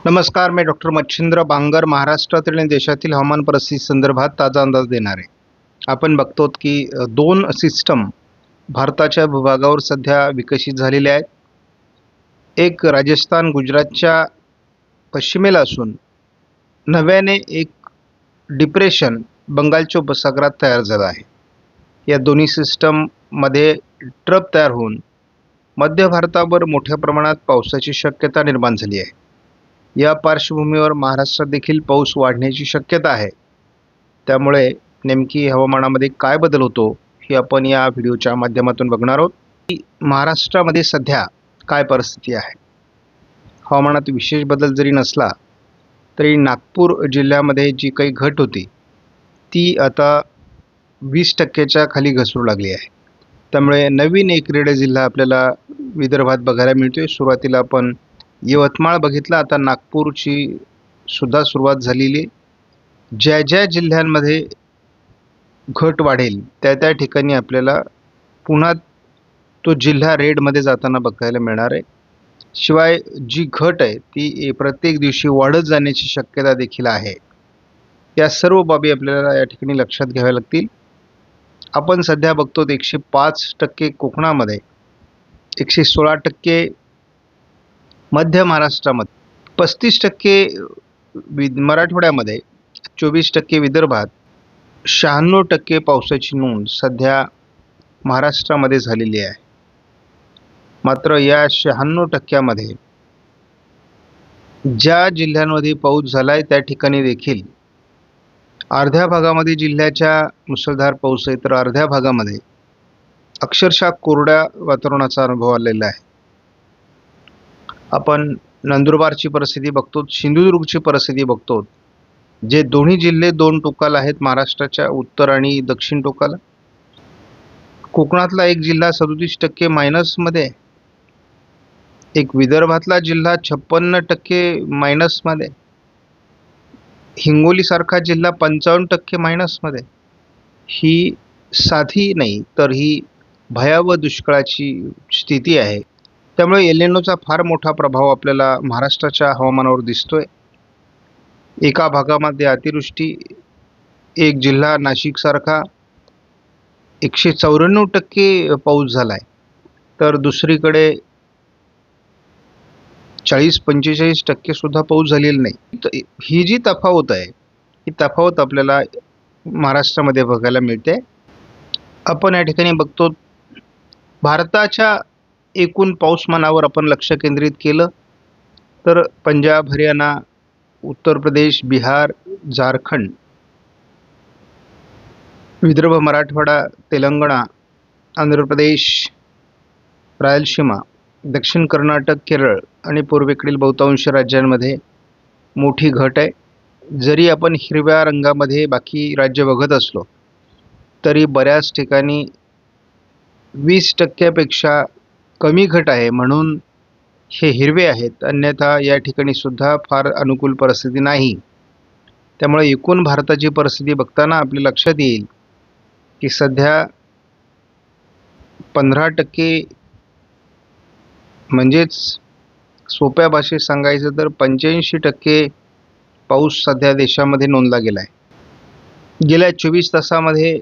नमस्कार, मी डॉक्टर मच्छिंद्र बांगर महाराष्ट्रातील आणि देशातील हवामान परिस्थिती संदर्भात ताजा अंदाज देणार आहे. आपण बघतो की दोन सिस्टम भारताच्या भूभागावर सध्या विकसित झालेले आहेत. एक राजस्थान गुजरातच्या पश्चिमेला असून नव्याने एक डिप्रेशन बंगालच्या उपसागरात तयार झालं आहे. या दोन्ही सिस्टममध्ये ट्रप तयार होऊन मध्य भारतावर मोठ्या प्रमाणात पावसाची शक्यता निर्माण झाली आहे. या पार्श्वभूमीवर महाराष्ट्रात देखील पाऊस वाढण्याची शक्यता आहे. त्यामुळे नेमकी हवामानामध्ये काय बदल होतो हे आपण या व्हिडिओच्या माध्यमातून बघणार आहोत की महाराष्ट्रामध्ये सध्या काय परिस्थिती आहे. हवामानात विशेष बदल जरी नसला तरी नागपूर जिल्ह्यामध्ये जी काही घट होती ती आता 20% खाली घसरू लागली आहे. त्यामुळे नवीन एक रेड जिल्हा आपल्याला विदर्भात बघायला मिळतोय. सुरुवातीला आपण यवतमाळ बघितला, आता नागपूरची सुद्धा सुरुवात झालेली. ज्या ज्या जिल्ह्यांमध्ये घट वाढेल त्या ठिकाणी आपल्याला पुन्हा तो जिल्हा रेडमध्ये जाताना बघायला मिळणार आहे. शिवाय जी घट आहे ती प्रत्येक दिवशी वाढत जाण्याची शक्यता देखील आहे. या सर्व बाबी आपल्याला या ठिकाणी लक्षात घ्याव्या लागतील. आपण सध्या बघतो 105% कोकणामध्ये, 116% मध्य महाराष्ट्रामध्ये, 35% मराठवाड्यामध्ये, 24% विदर्भात, 96% पावसाची नोंद सध्या महाराष्ट्रामध्ये झालेली आहे. मात्र या 96%मध्ये ज्या जिल्ह्यांमध्ये पाऊस झाला आहे त्या ठिकाणी देखील अर्ध्या भागामध्ये जिल्ह्याच्या मुसळधार पाऊस आहे, तर अर्ध्या भागामध्ये अक्षरशः कोरड्या वातावरणाचा अनुभव आलेला आहे. आपण नंदुरबारची परिस्थिती बघतो, सिंधुदुर्गची परिस्थिती बघतो, जे दोन्ही जिल्हे दोन टोकाला आहेत, महाराष्ट्राच्या उत्तर आणि दक्षिण टोकाला. कोकणातला एक जिल्हा 37% मायनसमध्ये, एक विदर्भातला जिल्हा 56% मायनसमध्ये, हिंगोलीसारखा जिल्हा 55% मायनसमध्ये. ही साधी नाही तर ही भयावह दुष्काळाची स्थिती आहे. त्यामुळे एल निनोचा फार मोठा प्रभाव आपल्याला महाराष्ट्राच्या हवामानावर दिसतोय. एका भागामध्ये अतिवृष्टी, एक जिल्हा नाशिकसारखा 194% पाऊस झाला आहे, तर दुसरीकडे 40-45% सुद्धा पाऊस झालेला नाही. ही जी तफावत आहे ही तफावत आपल्याला महाराष्ट्रामध्ये बघायला मिळते. आपण या ठिकाणी बघतो भारताच्या एकूण पाऊसमानावर आपण लक्ष केंद्रित केलं तर पंजाब, हरियाणा, उत्तर प्रदेश, बिहार, झारखंड, विदर्भ, मराठवाडा, तेलंगणा, आंध्र प्रदेश, रायलसीमा, दक्षिण कर्नाटक, केरळ आणि पूर्वेकडील बहुतांश राज्यांमध्ये मोठी घट आहे. जरी आपण हिरव्या रंगामध्ये बाकी राज्य बघत असलो तरी बऱ्याच ठिकाणी 20%पेक्षा कमी घट आहे, म्हणून हे हिरवे आहेत. अन्यथा या ठिकाणी सुद्धा फार अनुकूल परिस्थिती नाही. त्यामुळे एकूण भारताची परिस्थिती बघताना आपल्या लक्षात येईल की सध्या 15%, म्हणजेच सोप्या भाषेत सांगायचं तर 85% पाऊस सध्या देशामध्ये नोंदला गेला आहे. गेल्या 24 तासामध्ये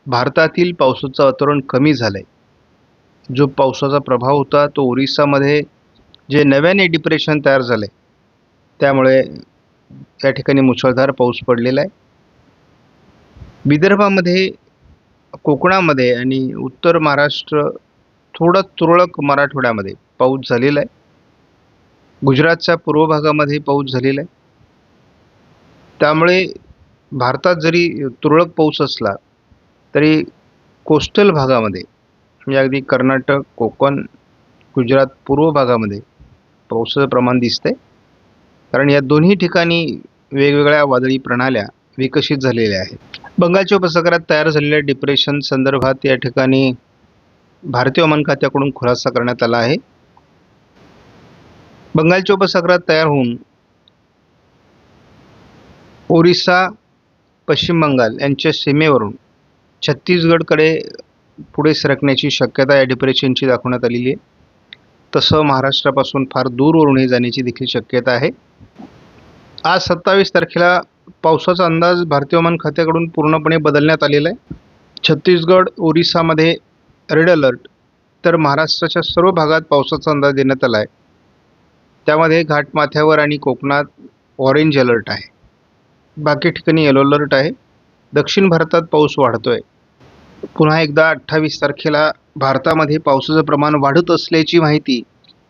भारतातील पावसाचं वातावरण कमी झालं आहे. जो पावसाचा प्रभाव होता तो ओरिसामध्ये जे नव्याने डिप्रेशन तयार झालं आहे त्यामुळे या ठिकाणी मुसळधार पाऊस पडलेला आहे. विदर्भामध्ये, कोकणामध्ये आणि उत्तर महाराष्ट्र, थोडा तुरळक मराठवाड्यामध्ये पाऊस झालेला आहे. गुजरातच्या पूर्व भागामध्ये पाऊस झालेला आहे. त्यामुळे भारतात जरी तुरळक पाऊस असला तरी कोस्टल भागामध्ये, म्हणजे अगदी कर्नाटक, कोकण, गुजरात पूर्व भागामध्ये पावसाचं प्रमाण दिसतंय. कारण या दोन्ही ठिकाणी वेगवेगळ्या वादळी प्रणाल्या विकसित झालेल्या आहेत. बंगालच्या उपसागरात तयार झालेल्या डिप्रेशन संदर्भात या ठिकाणी भारतीय हवामान खात्याकडून खुलासा करण्यात आला आहे. बंगालच्या उपसागरात तयार होऊन ओरिसा, पश्चिम बंगाल यांच्या सीमेवरून छत्तीसगडकडे पुढे सरकण्याची शक्यता या डिप्रेशनची दाखवण्यात आलेली आहे. तसं महाराष्ट्रापासून फार दूरवरूनही जाण्याची देखील शक्यता आहे. आज 27 तारखेला पावसाचा अंदाज भारतीय हवामान खात्याकडून पूर्णपणे बदलण्यात आलेला आहे. छत्तीसगड, ओरिसामध्ये रेड अलर्ट, तर महाराष्ट्राच्या सर्व भागात पावसाचा अंदाज देण्यात आला आहे. त्यामध्ये घाटमाथ्यावर आणि कोकणात ऑरेंज अलर्ट आहे. बाकी ठिकाणी येलो अलर्ट आहे. दक्षिण भारतात पाऊस वाढतोय. पुन्हा एकदा 28 तारखेला भारतामध्ये पावसाचं प्रमाण वाढत असल्याची माहिती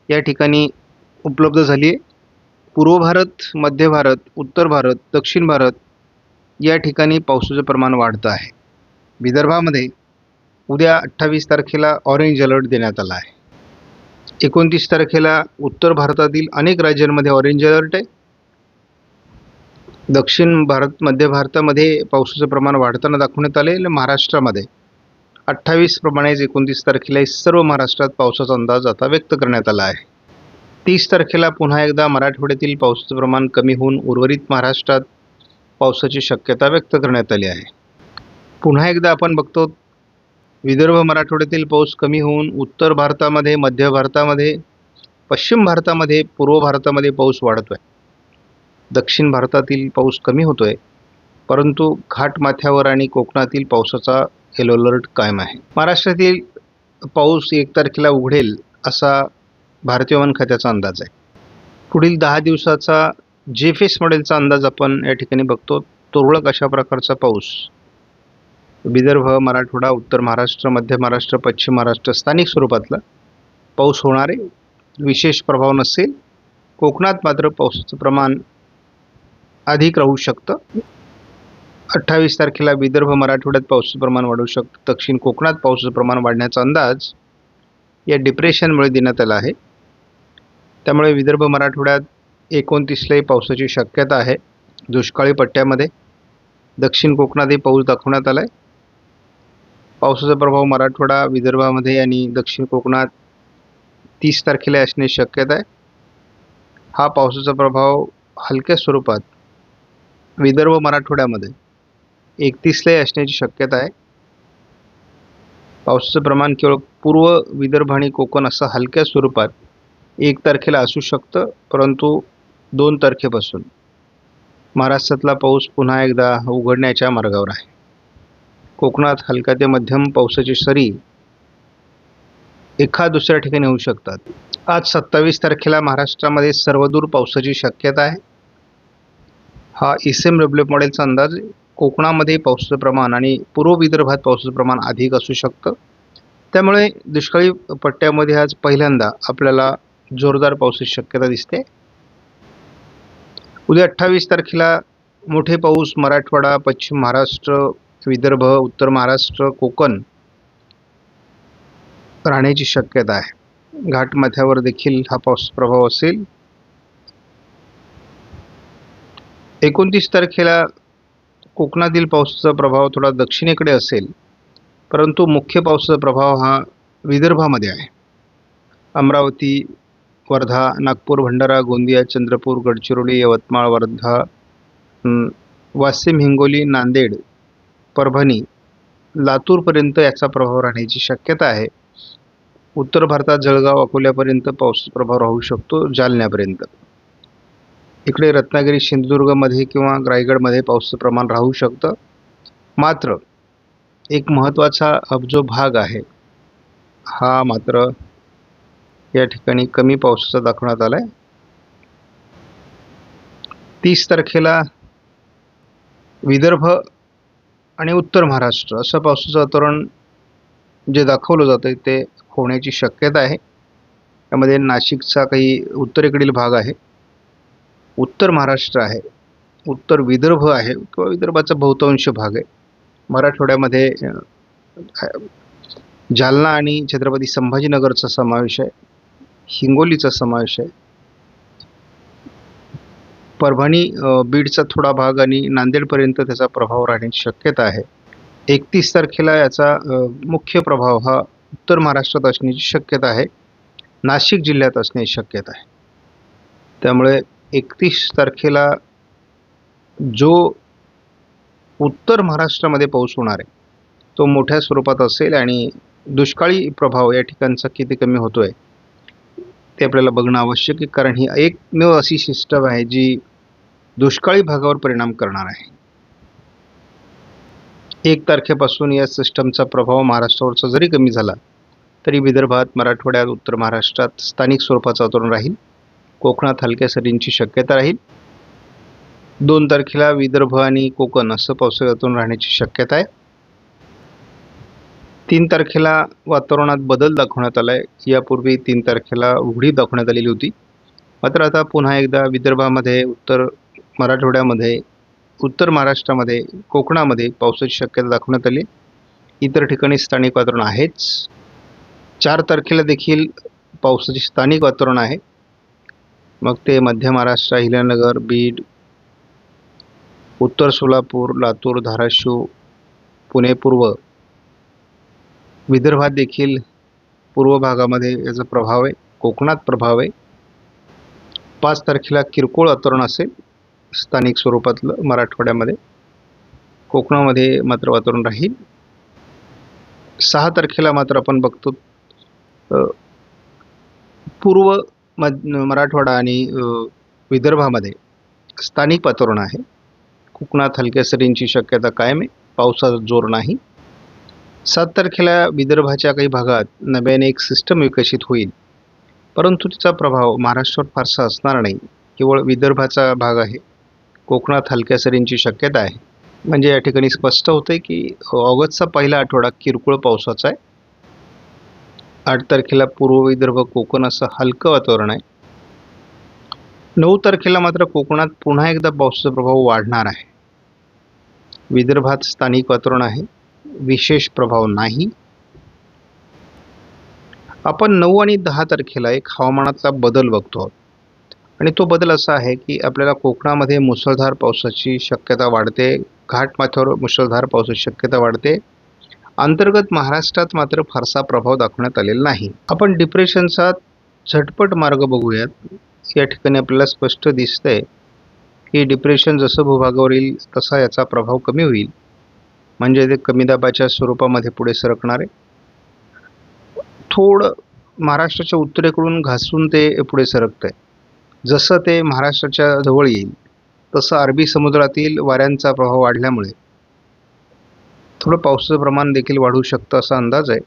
या ठिकाणी उपलब्ध झाली आहे. पूर्व भारत, मध्य भारत, उत्तर भारत, दक्षिण भारत या ठिकाणी पावसाचं प्रमाण वाढतं आहे. विदर्भामध्ये उद्या 28 तारखेला ऑरेंज अलर्ट देण्यात आला आहे. 29 तारखेला उत्तर भारतातील अनेक राज्यांमध्ये ऑरेंज अलर्ट आहे. दक्षिण भारत, मध्य भारतामध्ये पावसाचं प्रमाण वाढताना दाखवण्यात आले. महाराष्ट्रामध्ये 28 प्रमाणेच 29 तारखेला सर्व महाराष्ट्रात पावसाचा अंदाज आता व्यक्त करण्यात आला आहे. 30 तारखेला पुन्हा एकदा मराठवाड्यातील पावसाचं प्रमाण कमी होऊन उर्वरित महाराष्ट्रात पावसाची शक्यता व्यक्त करण्यात आली आहे. पुन्हा एकदा आपण बघतो, विदर्भ मराठवाड्यातील पाऊस कमी होऊन उत्तर भारतामध्ये, मध्य भारतामध्ये, पश्चिम भारतामध्ये, पूर्व भारतामध्ये पाऊस वाढतोय. दक्षिण भारतातील पाऊस कमी होतोय, परंतु घाटमाथ्यावर आणि कोकणातील पावसाचा येलो अलर्ट कायम आहे. महाराष्ट्रातील पाऊस 1 तारखेला उघडेल असा भारतीय हवामान खात्याचा अंदाज आहे. पुढील 10 दिवसाचा जेफेस मॉडेलचा अंदाज आपण या ठिकाणी बघतो. तुरळक अशा प्रकारचा पाऊस विदर्भ, मराठवाडा, उत्तर महाराष्ट्र, मध्य महाराष्ट्र, पश्चिम महाराष्ट्र स्थानिक स्वरूपातला पाऊस होणार आहे. विशेष प्रभाव नसेल. कोकणात मात्र पावसाचं प्रमाण अधिक राहू शकतं. 28 तारखेला विदर्भ, मराठवाड्यात पावसाचं प्रमाण वाढू शकतं. दक्षिण कोकणात पावसाचं प्रमाण वाढण्याचा अंदाज या डिप्रेशनमुळे देण्यात आला आहे. त्यामुळे विदर्भ, मराठवाड्यात 29लाही पावसाची शक्यता आहे. दुष्काळी पट्ट्यामध्ये दक्षिण कोकणातही पाऊस दाखवण्यात आला आहे. पावसाचा प्रभाव मराठवाडा, विदर्भामध्ये आणि दक्षिण कोकणात 30 तारखेला असण्याची शक्यता आहे. हा पावसाचा प्रभाव हलक्या स्वरूपात विदर्भ, मराठवाड्यामध्ये 31लाही असण्याची शक्यता आहे. पावसाचं प्रमाण केवळ पूर्व विदर्भ आणि कोकण असं हलक्या स्वरूपात 1 तारखेला असू शकतं, परंतु 2 तारखेपासून महाराष्ट्रातला पाऊस पुन्हा एकदा उघडण्याच्या मार्गावर आहे. कोकणात हलका ते मध्यम पावसाची सरी एखाद दुसऱ्या ठिकाणी होऊ शकतात. आज 27 तारखेला महाराष्ट्रामध्ये सर्वदूर पावसाची शक्यता आहे. हा ECMWF मॉडेलचा अंदाज. कोकणामध्ये पावसाचं प्रमाण आणि पूर्व विदर्भात पावसाचं प्रमाण अधिक असू शकतं. त्यामुळे दुष्काळी पट्ट्यामध्ये आज पहिल्यांदा आपल्याला जोरदार पावसाची शक्यता दिसते. उद्या 28 तारखेला मोठे पाऊस मराठवाडा, पश्चिम महाराष्ट्र, विदर्भ, उत्तर महाराष्ट्र, कोकण राहण्याची शक्यता आहे. घाटमाथ्यावर देखील हा पाऊस प्रभाव असेल. 29 तारखेला कोकणातील पावसाचा प्रभाव थोडा दक्षिणेकडे असेल, परंतु मुख्य पावसाचा प्रभाव हा विदर्भामध्ये आहे. अमरावती, वर्धा, नागपूर, भंडारा, गोंदिया, चंद्रपूर, गडचिरोली, यवतमाळ, वर्धा, वाशिम, हिंगोली, नांदेड, परभणी, लातूरपर्यंत याचा प्रभाव राहण्याची शक्यता आहे. उत्तर भारतात जळगाव, अकोल्यापर्यंत पावसाचा प्रभाव राहू शकतो, जालन्यापर्यंत. इकडे रत्नागिरी, सिंधुदुर्गमध्ये किंवा रायगडमध्ये पावसाचं प्रमाण राहू शकतं. मात्र एक महत्त्वाचा जो भाग आहे हा मात्र या ठिकाणी कमी पावसाचा दाखवण्यात आला आहे. 30 तारखेला विदर्भ आणि उत्तर महाराष्ट्र असं पावसाचं वातावरण जे दाखवलं जातं ते होण्याची शक्यता आहे. त्यामध्ये नाशिकचा काही उत्तरेकडील भाग आहे, उत्तर महाराष्ट्र आहे, उत्तर विदर्भ आहे किंवा विदर्भाचा बहुतांश भाग आहे. मराठवाड्यामध्ये जालना आणि छत्रपती संभाजीनगरचा समावेश आहे, हिंगोलीचा समावेश आहे, परभणी, बीडचा थोडा भाग आणि नांदेडपर्यंत त्याचा प्रभाव राहण्याची शक्यता आहे. 31 तारखेला याचा मुख्य प्रभाव हा उत्तर महाराष्ट्रात असण्याची शक्यता आहे, नाशिक जिल्ह्यात असण्याची शक्यता आहे. त्यामुळे 31 तारखेला जो उत्तर महाराष्ट्रामध्ये पाऊस होणार आहे तो मोठ्या स्वरूपात असेल आणि दुष्काळी प्रभाव या ठिकाणचा किती कमी होतोय ते आपल्याला बघणं आवश्यक आहे, कारण ही एकमेव अशी सिस्टम आहे जी दुष्काळी भागावर परिणाम करणार आहे. 1 तारखेपासून या सिस्टमचा प्रभाव महाराष्ट्रावरचा जरी कमी झाला तरी विदर्भात, मराठवाड्यात, उत्तर महाराष्ट्रात स्थानिक स्वरूपाचं वातावरण राहील. कोकणात हलक्या सरींची शक्यता राहील. 2 तारखेला विदर्भ आणि कोकण असं पावसाळी वातावरण राहण्याची शक्यता आहे. 3 तारखेला वातावरणात बदल दाखवण्यात आला आहे. यापूर्वी 3 तारखेला उघडीप दाखवण्यात आलेली होती. मात्र आता पुन्हा एकदा विदर्भामध्ये, उत्तर मराठवाड्यामध्ये, उत्तर महाराष्ट्रामध्ये, कोकणामध्ये पावसाची शक्यता दाखवण्यात आली. इतर ठिकाणी स्थानिक वातावरण आहेच. 4 तारखेला देखील पावसाचे स्थानिक वातावरण आहे. मग ते मध्य महाराष्ट्र, अहिल्यानगर, बीड, उत्तर सोलापूर, लातूर, धाराशिव, पुणे पूर्व, विदर्भात देखील पूर्व भागामध्ये याचा प्रभाव आहे. कोकणात प्रभाव आहे. 5 तारखेला किरकोळ वातावरण असेल स्थानिक स्वरूपातलं मराठवाड्यामध्ये. कोकणामध्ये मात्र वातावरण राहील. 6 तारखेला मात्र आपण बघतो पूर्व मराठवाडा आणि विदर्भामध्ये स्थानिक वातावरण आहे. कोकणात हलक्या सरींची शक्यता कायम आहे. पावसाचा जोर नाही. 7 तारखेला विदर्भाच्या काही भागात नव्याने एक सिस्टम विकसित होईल, परंतु तिचा प्रभाव महाराष्ट्रावर फारसा असणार नाही. केवळ विदर्भाचा भाग आहे. कोकणात हलक्या सरींची शक्यता आहे. म्हणजे या ठिकाणी स्पष्ट होते की ऑगस्टचा पहिला आठवडा किरकोळ पावसाचा आहे. 8 तारखेला पूर्व विदर्भ, कोकण असं हलकं वातावरण आहे. 9 तारखेला मात्र कोकणात पुन्हा एकदा पावसाचा प्रभाव वाढणार आहे. विदर्भात स्थानिक वातावरण आहे. विशेष प्रभाव नाही. आपण 9 आणि 10 तारखेला एक हवामानातला बदल बघतो आणि तो बदल असा आहे की आपल्याला कोकणामध्ये मुसळधार पावसाची शक्यता वाढते. घाटमाथ्यावर मुसळधार पावसाची शक्यता वाढते. अंतर्गत महाराष्ट्रात मात्र फारसा प्रभाव दाखवण्यात आलेला नाही. आपण डिप्रेशनचा झटपट मार्ग बघूयात. या ठिकाणी आपल्याला स्पष्ट दिसतंय की डिप्रेशन जसं भूभागावर येईल तसा याचा प्रभाव कमी होईल. म्हणजे ते कमी दाबाच्या स्वरूपामध्ये पुढे सरकणार आहे. थोडं महाराष्ट्राच्या उत्तरेकडून घासून ते पुढे सरकतंय. जसं ते महाराष्ट्राच्या जवळ येईल तसं अरबी समुद्रातील वाऱ्यांचा प्रभाव वाढल्यामुळे थोडं पावसाचं प्रमाण देखील वाढू शकतं असा अंदाज आहे.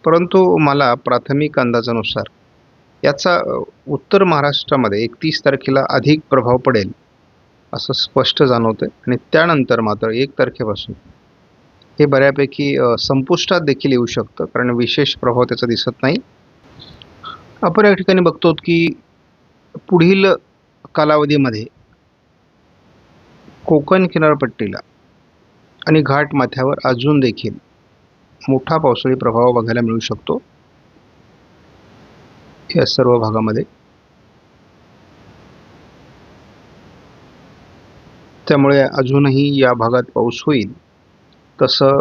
परंतु मला प्राथमिक अंदाजानुसार याचा उत्तर महाराष्ट्रामध्ये 31 तारखेला अधिक प्रभाव पडेल असं स्पष्ट जाणवतं आहे. आणि त्यानंतर मात्र 1 तारखेपासून हे बऱ्यापैकी संपुष्टात देखील येऊ शकतं, कारण विशेष प्रभाव त्याचा दिसत नाही. आपण या ठिकाणी बघतो की पुढील कालावधीमध्ये कोकण किनारपट्टीला आणि घाटमाथ्यावर अजून देखील मोठा पावसाळी प्रभाव बघायला मिळू शकतो या सर्व भागामध्ये. त्यामुळे अजूनही या भागात पाऊस होईल. तसं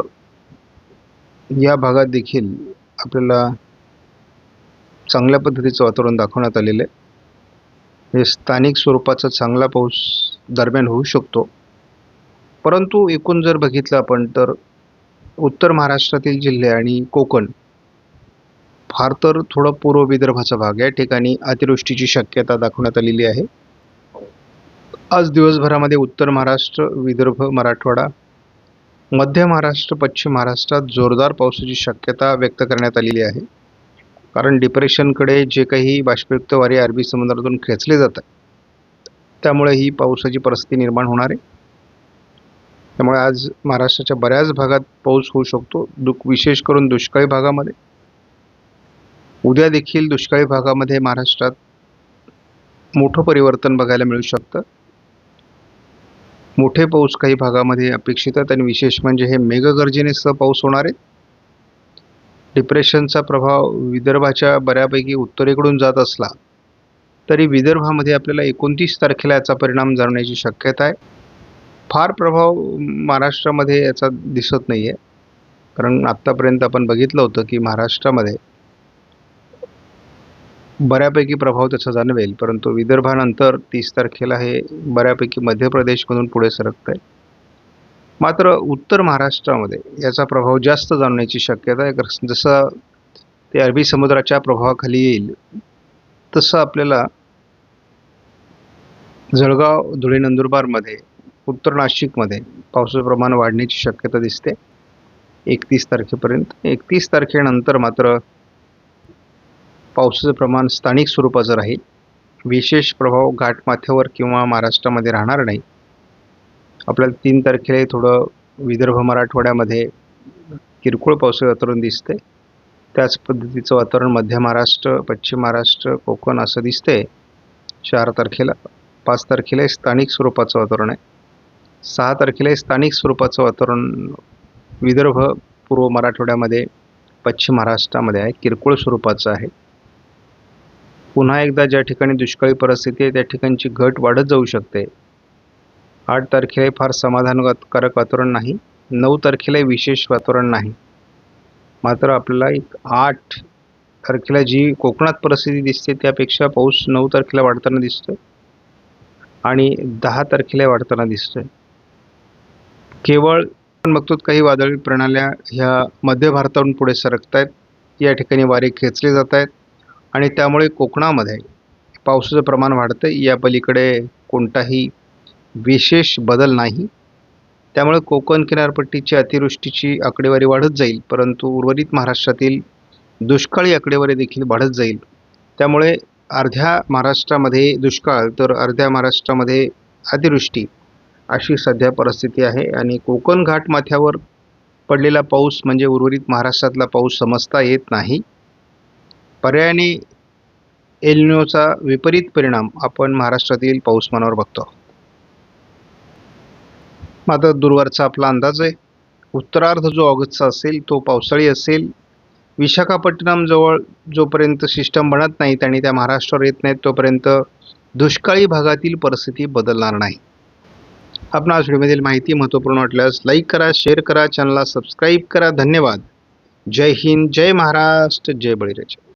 या भागात देखील आपल्याला चांगल्या पद्धतीचं वातावरण दाखवण्यात आलेलं आहे. हे स्थानिक स्वरूपाचा चांगला पाऊस दरम्यान होऊ शकतो. परंतु एकूण जर बघितलं आपण तर उत्तर महाराष्ट्रातील जिल्हे आणि कोकण, फार तर थोडं पूर्व विदर्भाचा भाग, या ठिकाणी अतिवृष्टीची शक्यता दाखवण्यात आलेली आहे. आज दिवसभरामध्ये उत्तर महाराष्ट्र, विदर्भ, मराठवाडा, मध्य महाराष्ट्र, पश्चिम महाराष्ट्रात जोरदार पावसाची शक्यता व्यक्त करण्यात आलेली आहे. कारण डिप्रेशनकडे जे काही बाष्पयुक्त वारे अरबी समुद्रातून खेचले जातात त्यामुळे ही पावसाची परिस्थिती निर्माण होणार आहे. त्यामुळे आज महाराष्ट्राच्या बऱ्याच भागात पाऊस होऊ शकतो, विशेष करून दुष्काळी भागामध्ये. उद्या देखील दुष्काळी भागामध्ये महाराष्ट्रात मोठं परिवर्तन बघायला मिळू शकतं. मोठे पाऊस काही भागामध्ये अपेक्षित आहेत आणि विशेष म्हणजे हे मेघगर्जनेसह पाऊस होणार आहे. डिप्रेशनचा प्रभाव विदर्भाच्या बऱ्यापैकी उत्तरेकडून जात असला तरी विदर्भामध्ये आपल्याला 29 तारखेला याचा परिणाम जाणवण्याची शक्यता आहे. फार प्रभाव महाराष्ट्रामध्ये याचा दिसत नाही आहे, कारण आत्तापर्यंत आपण बघितलं होतं की महाराष्ट्रामध्ये बऱ्यापैकी प्रभाव त्याचा जाणवेल. परंतु विदर्भानंतर 30 तारखेला हे बऱ्यापैकी मध्य प्रदेशमधून पुढे सरकत आहे. मात्र उत्तर महाराष्ट्रामध्ये याचा प्रभाव जास्त जाणवण्याची शक्यता आहे. जसं ते अरबी समुद्राच्या प्रभावाखाली येईल तसं आपल्याला जळगाव, धुळे, नंदुरबारमध्ये, उत्तर नाशिकमध्ये पावसाचं प्रमाण वाढण्याची शक्यता दिसते 31 तारखेपर्यंत. 31 तारखेनंतर मात्र पावसाचं प्रमाण स्थानिक स्वरूपाचं राहील. विशेष प्रभाव घाटमाथ्यावर किंवा महाराष्ट्रामध्ये राहणार नाही. आपल्याला 3 तारखेला थोडं विदर्भ, मराठवाड्यामध्ये किरकोळ पावसाचं वातावरण दिसते. त्याच पद्धतीचं वातावरण मध्य महाराष्ट्र, पश्चिम महाराष्ट्र, कोकण असं दिसते 4 तारखेला. 5 तारखेला स्थानिक स्वरूपाचं वातावरण आहे. 6 तारखेला स्थानिक स्वरूपाचं वातावरण विदर्भ, पूर्व मराठवाड्यामध्ये, पश्चिम महाराष्ट्रामध्ये आहे, किरकोळ स्वरूपाचं आहे. पुन्हा एकदा ज्या ठिकाणी दुष्काळी परिस्थिती आहे त्या ठिकाणची घट वाढत जाऊ शकते. 8 तारखेला फार समाधानकारक वातावरण नाही. 9 तारखेला विशेष वातावरण नाही. मात्र आपल्याला 8 तारखेला जी कोकणात परिस्थिती दिसते त्यापेक्षा पाऊस 9 तारखेला वाढताना दिसतोय आणि 10 तारखेला वाढताना दिसतोय. केवळ आपण बघतो काही वादळी प्रणाल्या ह्या मध्य भारतावरून पुढे सरकत आहेत. या ठिकाणी वारे खेचले जात आहेत आणि त्यामुळे कोकणामध्ये पावसाचं प्रमाण वाढतं. या पलीकडे कोणताही विशेष बदल नाही. त्यामुळे कोकण किनारपट्टीची अतिवृष्टीची आकडेवारी वाढत जाईल, परंतु उर्वरित महाराष्ट्रातील दुष्काळी आकडेवारी देखील वाढत जाईल. त्यामुळे अर्ध्या महाराष्ट्रामध्ये दुष्काळ तर अर्ध्या महाराष्ट्रामध्ये अतिवृष्टी अशी सध्या परिस्थिती आहे. आणि कोकण घाटमाथ्यावर पडलेला पाऊस म्हणजे उर्वरित महाराष्ट्रातला पाऊस समजता येत नाही. पर्यायाने एल निनोचा विपरीत परिणाम आपण महाराष्ट्रातील पाऊसमानावर बघतो. मात्र दूरवरचा आपला अंदाज आहे उत्तरार्ध जो ऑगस्टचा असेल तो पावसाळी असेल. विशाखापट्टणम जवळ जोपर्यंत सिस्टम बनत नाहीत आणि त्या महाराष्ट्रावर येत नाहीत तोपर्यंत दुष्काळी भागातील परिस्थिती बदलणार नाही. आपणास व्हिडिओमधील माहिती महत्त्वपूर्ण वाटल्यास लाईक करा, शेअर करा, चॅनलला सबस्क्राईब करा. धन्यवाद. जय हिंद, जय महाराष्ट्र, जय बळीराजा.